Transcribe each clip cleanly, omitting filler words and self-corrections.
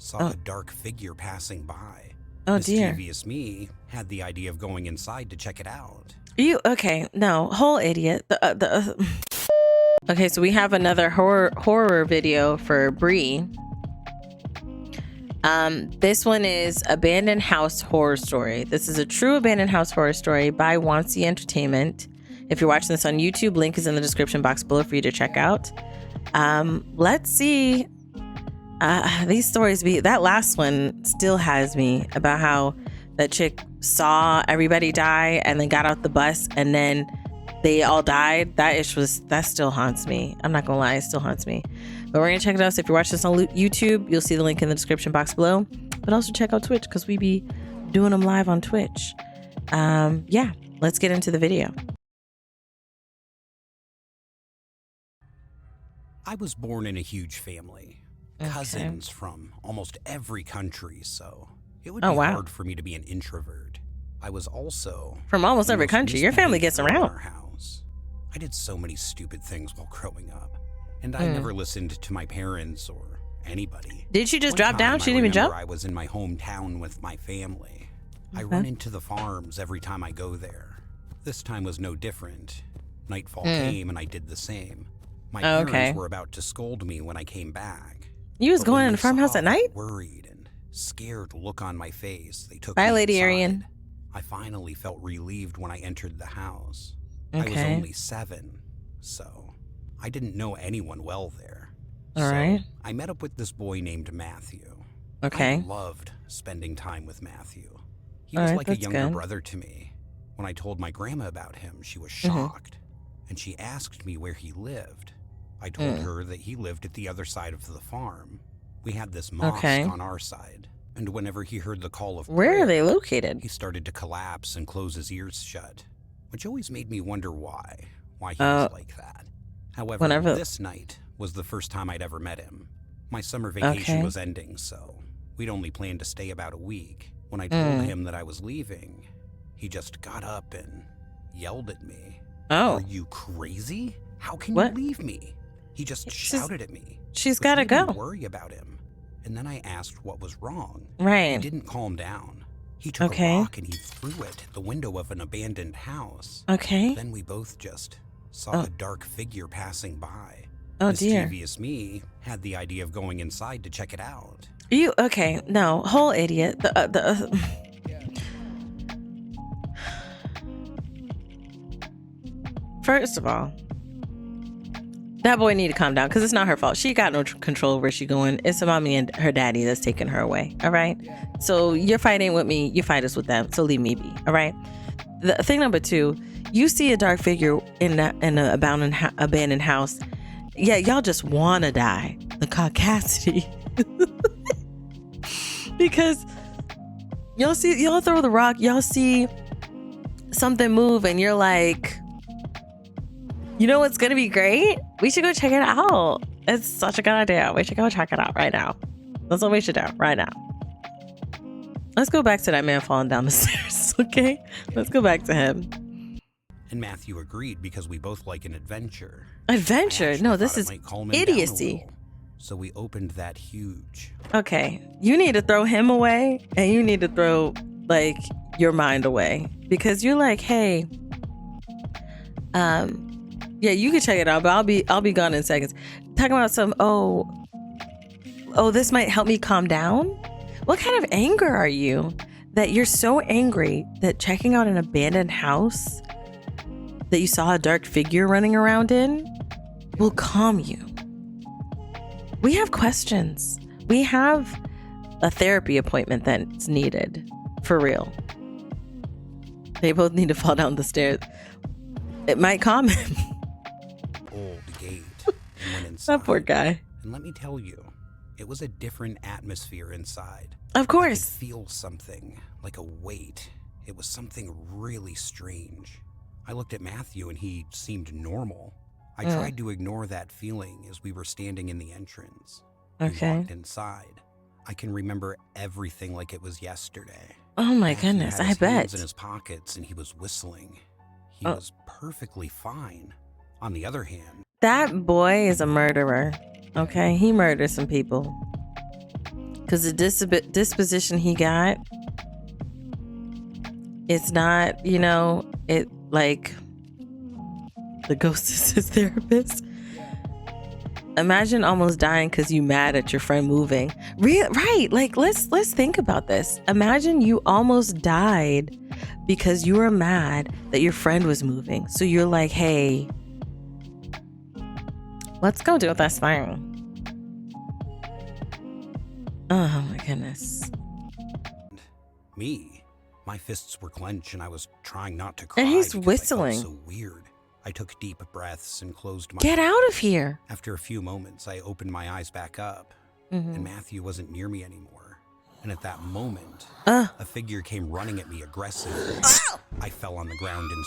saw a dark figure passing by. Oh, dear. Mischievous me had the idea of going inside to check it out. Okay, no, whole idiot. Okay, so we have another horror video for Bree. This one is Abandoned House Horror Story. This is a true abandoned house horror story by Wancy Entertainment. If you're watching this on YouTube, link is in the description box below for you to check out. Let's see. These stories, that last one still has me, about how that chick saw everybody die and then got out the bus and then they all died. That still haunts me. I'm not gonna lie, it still haunts me. But we're gonna check it out. So if you're watching this on YouTube, you'll see the link in the description box below. But also check out Twitch, because we be doing them live on Twitch. Yeah, let's get into the video. I was born in a huge family. Cousins from almost every country, so it would be hard for me to be an introvert. I was also from almost every country. Your family gets around. I did so many stupid things while growing up, and I never listened to my parents or anybody. Did she just drop down? She didn't even jump? I was in my hometown with my family. I run into the farms every time I go there. This time was no different. Nightfall came and I did the same. My parents were about to scold me when I came back. You was going in the farmhouse at night? Worried and scared look on my face. They took Bye, me Lady inside. Arian. I finally felt relieved when I entered the house. I was only 7, so I didn't know anyone well there. All right. I met up with this boy named Matthew. Okay. I loved spending time with Matthew. He was like a younger brother to me. When I told my grandma about him, she was shocked, and she asked me where he lived. I told her that he lived at the other side of the farm. We had this mosque on our side, and whenever he heard the call of prayer, where are they located? He started to collapse and close his ears shut, which always made me wonder why he was like that. However, this night was the first time I'd ever met him. My summer vacation was ending, so we'd only planned to stay about a week. When I told him that I was leaving, he just got up and yelled at me. Are you crazy? How can you leave me? He just shouted at me. She's got to go. Worry about him. And then I asked what was wrong. Right. He didn't calm down. He took a rock and he threw it at the window of an abandoned house. Then we both just saw a dark figure passing by. Oh, dear. Mischievous me had the idea of going inside to check it out. No, whole idiot. First of all, that boy need to calm down, because it's not her fault. She got no control where she going. It's mommy and her daddy that's taking her away. All right. So your fight ain't with me. Your fight is with them. So leave me be. All right. The thing number 2, you see a dark figure in an abandoned house. Yeah, y'all just want to die. The caucasity. Because y'all throw the rock, y'all see something move, and you're like, you know what's gonna be great? We should go check it out. It's such a good idea. We should go check it out right now. That's what we should do right now. Let's go back to that man falling down the stairs, okay? Let's go back to him. And Matthew agreed, because we both like an adventure. Adventure? No, this is idiocy. So we opened that huge. Okay, you need to throw him away, and you need to throw like your mind away, because you're like, hey, yeah, you can check it out, but I'll be gone in seconds. Talking about some this might help me calm down. What kind of anger are you that you're so angry that checking out an abandoned house that you saw a dark figure running around in will calm you? We have questions. We have a therapy appointment that's needed. For real. They both need to fall down the stairs. It might calm him. Old gate and went inside. That poor guy. And let me tell you, it was a different atmosphere inside. Of course. I could feel something, like a weight. It was something really strange. I looked at Matthew and he seemed normal. I tried to ignore that feeling as we were standing in the entrance. We walked inside. I can remember everything like it was yesterday. Oh my goodness, had his I bet. hands in his pockets and he was whistling. He was perfectly fine. On the other hand, that boy is a murderer. Okay, he murdered some people. Because the disposition he got, it's not, it like the ghost is his therapist. Imagine almost dying because you mad at your friend moving. Right. Like, let's think about this. Imagine you almost died because you were mad that your friend was moving. So you're like, hey, let's go do this thing. Oh my goodness. Me, my fists were clenched and I was trying not to cry. And he's because whistling. I felt so weird. I took deep breaths and closed my Get eyes. out of here. After a few moments, I opened my eyes back up, and Matthew wasn't near me anymore. And at that moment, a figure came running at me aggressively. I fell on the ground and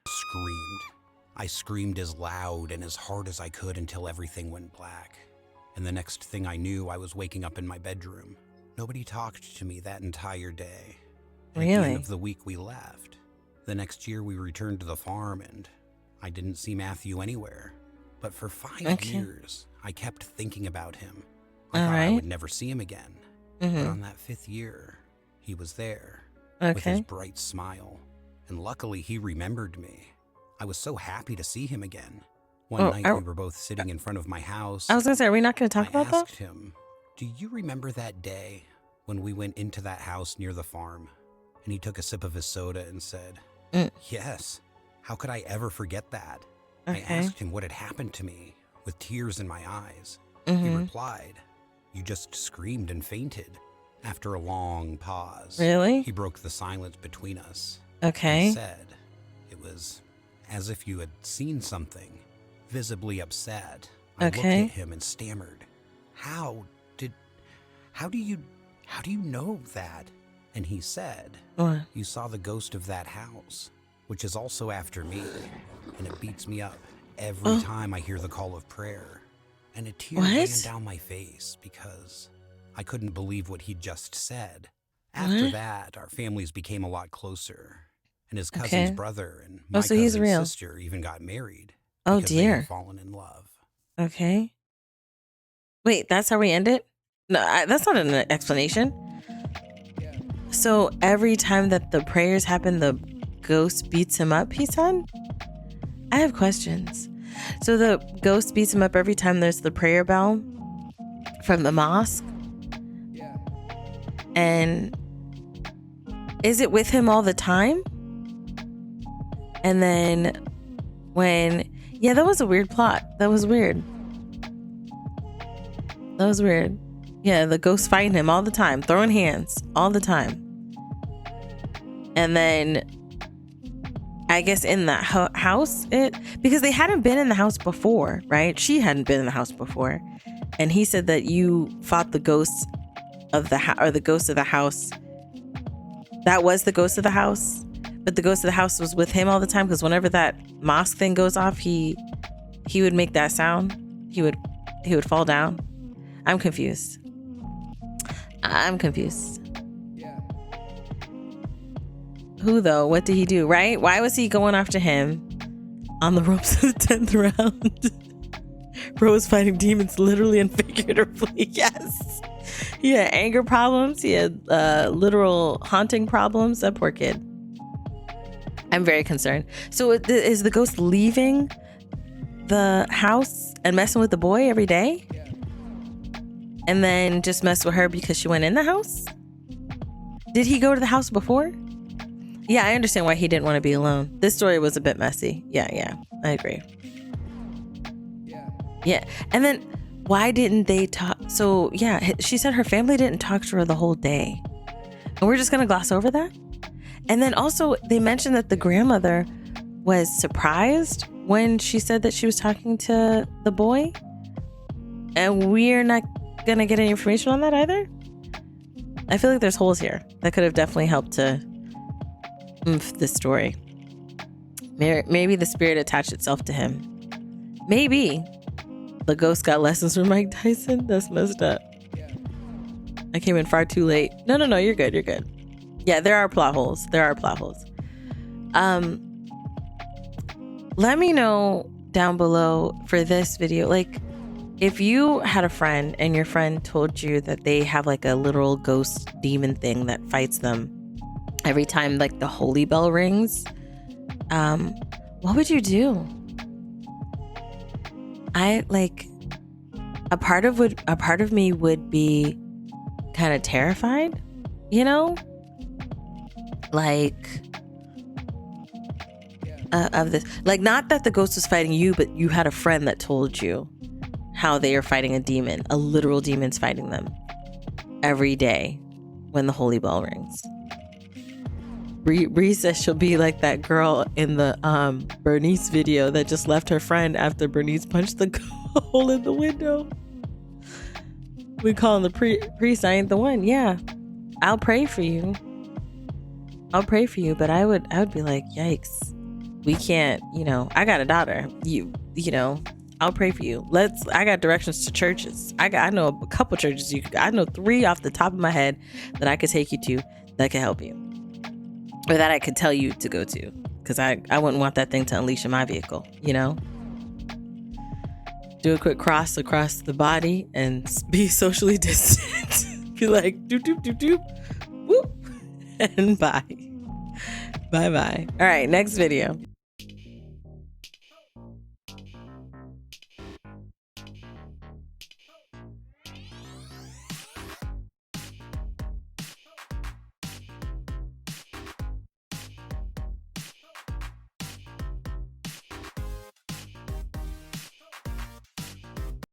screamed. I screamed as loud and as hard as I could until everything went black. And the next thing I knew, I was waking up in my bedroom. Nobody talked to me that entire day. Really? At the end of the week, we left. The next year, we returned to the farm, and I didn't see Matthew anywhere. But for 5 years, I kept thinking about him. I thought I would never see him again. But on that 5th year, he was there with his bright smile. And luckily, he remembered me. I was so happy to see him again. One night, we were both sitting in front of my house. I was going to say, are we not going to talk about that? I asked him, do you remember that day when we went into that house near the farm? And he took a sip of his soda and said, yes. How could I ever forget that? I asked him what had happened to me with tears in my eyes. He replied, you just screamed and fainted. After a long pause, Really? He broke the silence between us. Okay. He said, it was as if you had seen something. Visibly upset, I looked at him and stammered, How do you know that? And he said, What? You saw the ghost of that house, which is also after me, and it beats me up every time I hear the call of prayer. And a tear ran down my face because I couldn't believe what he'd just said. After that, our families became a lot closer, and his cousin's brother and my cousin's sister even got married. Oh because they had dear. fallen in love. Okay. Wait, that's how we end it? No, that's not an explanation. So every time that the prayers happen, the ghost beats him up, he said? I have questions. So the ghost beats him up every time there's the prayer bell from the mosque? And is it with him all the time? And then when... Yeah, that was a weird plot. That was weird. Yeah, the ghost fighting him all the time, throwing hands all the time. And then I guess in that house, because they hadn't been in the house before, right? She hadn't been in the house before. And he said that you fought the ghost of the the ghost of the house. That was the ghost of the house. But the ghost of the house was with him all the time, because whenever that mosque thing goes off, he would make that sound. He would fall down. I'm confused. Yeah. Who though? What did he do? Right? Why was he going after him on the ropes of the 10th round? Bro was fighting demons literally and figuratively. Yes. He had anger problems. He had literal haunting problems. That poor kid. I'm very concerned. So is the ghost leaving the house and messing with the boy every day? Yeah. And then just mess with her because she went in the house? Did he go to the house before? Yeah, I understand why he didn't want to be alone. This story was a bit messy. Yeah, I agree. Yeah. And then why didn't they talk? So yeah, she said her family didn't talk to her the whole day. And we're just going to gloss over that? And then also they mentioned that the grandmother was surprised when she said that she was talking to the boy. And we're not going to get any information on that either. I feel like there's holes here that could have definitely helped to oomph this story. Maybe the spirit attached itself to him. Maybe the ghost got lessons from Mike Tyson. That's messed up. I came in far too late. No, you're good. You're good. Yeah, there are plot holes. Let me know down below for this video, like, if you had a friend and your friend told you that they have like a literal ghost demon thing that fights them every time like the holy bell rings, what would you do? I like a part of me would be kind of terrified, you know, like of this, like, not that the ghost was fighting you, but you had a friend that told you how they are fighting a demon, a literal demon's fighting them every day when the holy bell rings. Bree says she'll be like that girl in the Bernice video that just left her friend after Bernice punched the hole in the window. We call him the priest. I ain't the one. Yeah, I'll pray for you. But I would be like, yikes, we can't. You know, I got a daughter. You know. I'll pray for you. I got directions to churches. I know a couple churches. I know 3 off the top of my head that I could take you to that could help you, or that I could tell you to go to, because I wouldn't want that thing to unleash in my vehicle. You know, do a quick cross across the body and be socially distant. Be like doop doop doop doop, whoop, and bye. All right, next video.